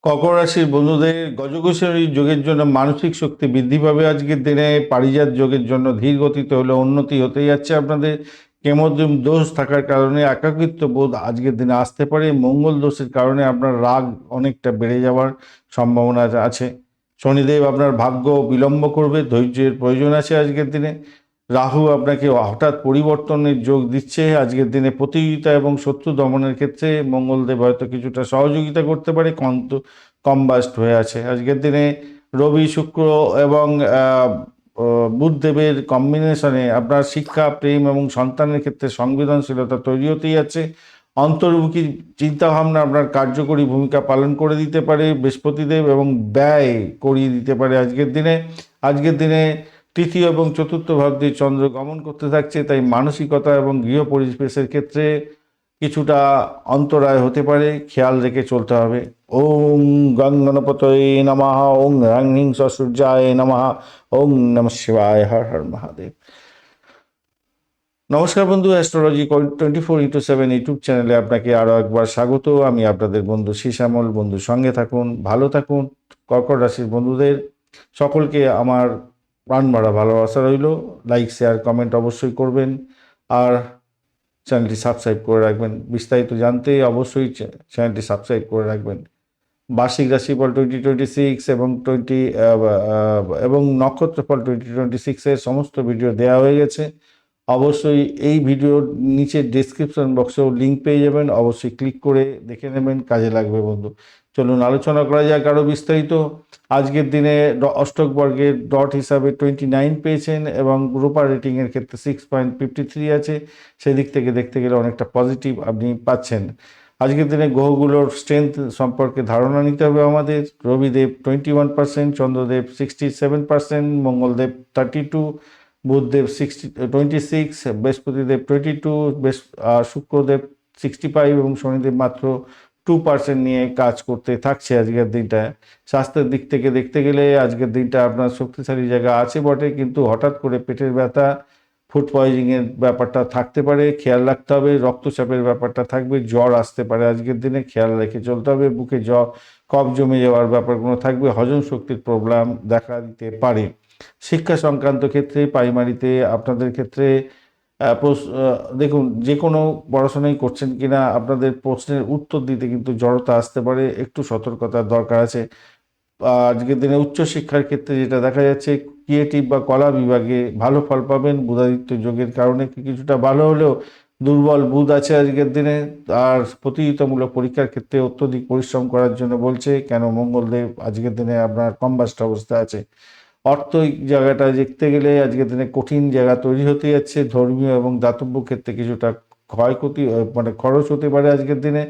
কর্কট রাশির বন্ধুদের গজকেশরী যোগের জন্য মানসিক শক্তি বৃদ্ধি পাবে। আজকের দিনে পারিজাত যোগের জন্য ধীর গতিতে হলে উন্নতি হতে যাচ্ছে। আপনাদের কেমদ্রম দোষ থাকার কারণে একাকিত্ব বোধ আজকের দিনে আসতে পারে। মঙ্গল দোষের কারণে আপনার রাগ অনেকটা বেড়ে যাওয়ার সম্ভাবনা আছে। শনিদেব আপনার ভাগ্য বিলম্ব করবে, ধৈর্যের প্রয়োজন আছে আজকের দিনে। রাহু আপনাকে হঠাৎ পরিবর্তনের যোগ দিচ্ছে। আজকের দিনে প্রতিযোগিতা এবং শত্রু দমনের ক্ষেত্রে মঙ্গলদেব হয়তো কিছুটা সহযোগিতা করতে পারে, কিন্তু কম্বাস্ট হয়ে আছে আজকের দিনে। রবি শুক্র এবং বুধদেবের কম্বিনেশনে আপনার শিক্ষা, প্রেম এবং সন্তানের ক্ষেত্রে সংবেদনশীলতা তৈরি হতেই আছে। অন্তর্মুখী চিন্তাভাবনা আপনার কার্যকরী ভূমিকা পালন করে দিতে পারে বৃহস্পতিদেব, এবং ব্যয় করিয়ে দিতে পারে আজকের দিনে তৃতীয় এবং চতুর্থ ভাব দিয়ে চন্দ্র গমন করতে থাকছে, তাই মানসিকতা এবং গৃহ পরিবেশের ক্ষেত্রে কিছুটা অন্তরায় হতে পারে, খেয়াল রেখে চলতে হবে। ওম গং গণপতয়ে নমঃ, ওং হ্রাং হ্রিং সূর্যায় নমঃ, ওং নমঃ শিবায়, হর হর মহাদেব। নমস্কার বন্ধু, অ্যাস্ট্রোলজি 24x7 ইউটিউব চ্যানেলে আপনাকে আরও একবার স্বাগত। আমি আপনাদের বন্ধু শ্যামল। বন্ধু সঙ্গে থাকুন, ভালো থাকুন। কর্কট রাশির বন্ধুদের সকলকে আমার প্রাণ ভরা ভালোবাসা রইল। লাইক, শেয়ার, কমেন্ট অবশ্যই করবেন, আর চ্যানেলটি সাবস্ক্রাইব করে রাখবেন। বিস্তারিত জানতে অবশ্যই চ্যানেলটি সাবস্ক্রাইব করে রাখবেন। বার্ষিক রাশিফল 2026 এবং নক্ষত্রফল 2026-এর সমস্ত ভিডিও দেওয়া হয়ে গেছে। অবশ্যই এই ভিডিওর নিচে ডেসক্রিপশন বক্সেও লিঙ্ক পেয়ে যাবেন, অবশ্যই ক্লিক করে দেখে নেবেন, কাজে লাগবে বন্ধু। চলুন আলোচনা করা যাক আরও বিস্তারিত। আজকের দিনে অষ্টক বর্গের ডট হিসাবে 29 পেয়েছেন, এবং রূপা রেটিংয়ের ক্ষেত্রে 6.53 আছে। সেদিক থেকে দেখতে গেলে অনেকটা পজিটিভ আপনি পাচ্ছেন। আজকের দিনে গ্রহগুলোর স্ট্রেংথ সম্পর্কে ধারণা নিতে হবে আমাদের। রবিদেব 21%, চন্দ্রদেব 67%, মঙ্গলদেব 32, বুধদেব 26, বৃহস্পতিদেব 22, শুক্রদেব 65 এবং শনিদেব মাত্র 2% নিয়ে কাজ করতে থাকছে আজকের দিনটা। স্বাস্থ্যের দিক থেকে দেখতে গেলে আজকের দিনটা আপনার শক্তিশালী জায়গা আছে বটে, কিন্তু হঠাৎ করে পেটের ব্যথা, ফুড পয়জনিংয়ের ব্যাপারটা থাকতে পারে, খেয়াল রাখতে হবে। রক্তচাপের ব্যাপারটা থাকবে, জ্বর আসতে পারে আজকের দিনে, খেয়াল রেখে চলতে হবে। বুকে কফ জমে যাওয়ার ব্যাপারগুলো থাকবে, হজম শক্তির প্রবলেম দেখা দিতে পারে। শিক্ষা সংক্রান্ত ক্ষেত্রে প্রাইমারিতে আপনাদের ক্ষেত্রে দেখুন, যে কোনো পড়াশোনাই করছেন কিনা আপনাদের প্রশ্নের উত্তর দিতে কিন্তু জড়তা আসতে পারে, একটু সতর্কতার দরকার আছে। আজকের দিনে উচ্চশিক্ষার ক্ষেত্রে যেটা দেখা যাচ্ছে, ক্রিয়েটিভ বা কলা বিভাগে ভালো ফল পাবেন। বুধাদিত্য যোগের কারণে কিছুটা ভালো হলেও দুর্বল বুধ আছে আজকের দিনে। আর প্রতিযোগিতামূলক পরীক্ষার ক্ষেত্রে অত্যধিক পরিশ্রম করার জন্য বলছে, কেন মঙ্গলদেব আজকের দিনে আপনার কম্বাস্ট অবস্থা আছে। অর্থনৈতিক জায়গাটা দেখতে গেলে আজকের দিনে কঠিন জায়গা তৈরি হতে যাচ্ছে। ধর্মীয় এবং দাতব্য ক্ষেত্রে কিছুটা ক্ষয়ক্ষতি মানে খরচ হতে পারে আজকের দিনে।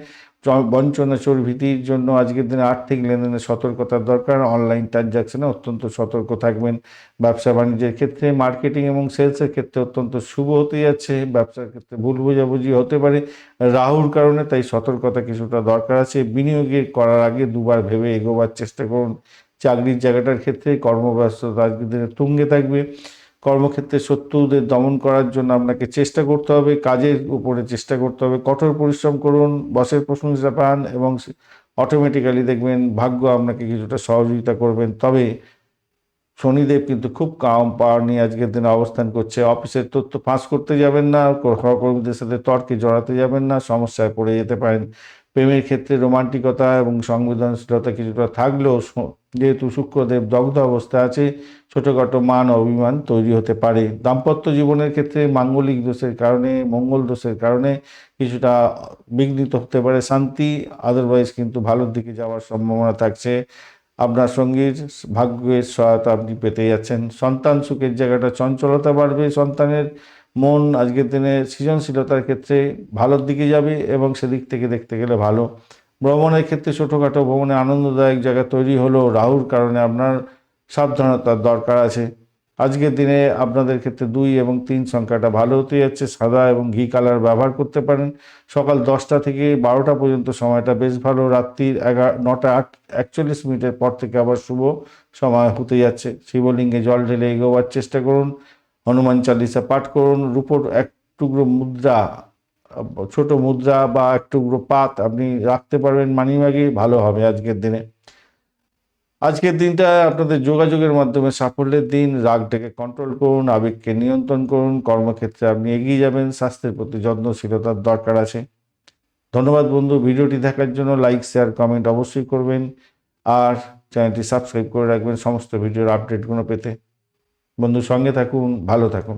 বঞ্চনা চোর ভীতির জন্য আজকের দিনে আর্থিক লেনদেনে সতর্কতার দরকার। অনলাইন ট্রানজাকশনে অত্যন্ত সতর্ক থাকবেন। ব্যবসা বাণিজ্যের ক্ষেত্রে, মার্কেটিং এবং সেলসের ক্ষেত্রে অত্যন্ত শুভ হতে যাচ্ছে। ব্যবসার ক্ষেত্রে ভুল বোঝাবুঝি হতে পারে রাহুর কারণে, তাই সতর্কতা কিছুটা দরকার আছে। বিনিয়োগের করার আগে দুবার ভেবে এগোবার চেষ্টা করুন। চাকরির জায়গাটার ক্ষেত্রে কর্মব্যস্ততা আজকের দিনে তুঙ্গে থাকবে। কর্মক্ষেত্রে শত্রুদের দমন করার জন্য আপনাকে চেষ্টা করতে হবে, কাজের উপরে চেষ্টা করতে হবে, কঠোর পরিশ্রম করুন, বসের প্রশংসা পান, এবং অটোমেটিক্যালি দেখবেন ভাগ্য আপনাকে কিছুটা সহযোগিতা করবেন। তবে শনিদেব কিন্তু খুব কম পাওয়ার নিয়ে আজকের দিনে অবস্থান করছে। অফিসের তথ্য ফাঁস করতে যাবেন না, সহকর্মীদের সাথে তর্কে জড়াতে যাবেন না, সমস্যায় পড়ে যেতে পারেন। প্রেমের ক্ষেত্রে রোমান্টিকতা এবং সংবেদনশীলতা কিছুটা থাকলেও যেহেতু শুক্রদেব দগ্ধ অবস্থায় আছে, ছোটোখাটো মান অভিমান তৈরি হতে পারে। দাম্পত্য জীবনের ক্ষেত্রে মাঙ্গলিক দোষের কারণে, মঙ্গল দোষের কারণে কিছুটা বিঘ্নিত হতে পারে শান্তি। আদারওয়াইজ কিন্তু ভালোর দিকে যাওয়ার সম্ভাবনা থাকছে। আপনার সঙ্গীর ভাগ্যের সহায়তা আপনি পেতে যাচ্ছেন। সন্তান সুখের জায়গাটা চঞ্চলতা বাড়বে। সন্তানের মন আজকের দিনে সৃজনশীলতার ক্ষেত্রে ভালোর দিকে যাবে, এবং সেদিক থেকে দেখতে গেলে ভালো। ভ্রমণের ক্ষেত্রে ছোটোখাটো ভ্রমণে আনন্দদায়ক জায়গা তৈরি হলেও রাহুর কারণে আপনার সাবধানতার দরকার আছে। আজকের দিনে আপনাদের ক্ষেত্রে 2 এবং 3 সংখ্যাটা ভালো হতে যাচ্ছে। সাদা এবং ঘি কালার ব্যবহার করতে পারেন। সকাল 10টা থেকে 12টা পর্যন্ত সময়টা বেশ ভালো। রাত্রির 9টা 41 পর থেকে আবার শুভ সময় হতে যাচ্ছে। শিবলিঙ্গে জল ঢেলে এগোবার চেষ্টা করুন। হনুমান চালিসা পাঠ করুন। রূপোর এক টুকরো মুদ্রা, ছোট মুদ্রা বা এক টুকরো পাত আপনি রাখতে পারবেন মানিব্যাগে, ভালো হবে আজকের দিনে। আজকের দিনটা আপনাদের যোগাযোগের মাধ্যমে সাফল্যের দিন। রাগটাকে কন্ট্রোল করুন, আবেগকে নিয়ন্ত্রণ করুন, কর্মক্ষেত্রে আপনি এগিয়ে যাবেন। স্বাস্থ্যের প্রতি যত্নশীলতার দরকার আছে। ধন্যবাদ বন্ধু, ভিডিওটি দেখার জন্য। লাইক, শেয়ার, কমেন্ট অবশ্যই করবেন, আর চ্যানেলটি সাবস্ক্রাইব করে রাখবেন সমস্ত ভিডিওর আপডেটগুলো পেতে। বন্ধু, সঙ্গে থাকুন, ভালো থাকুন।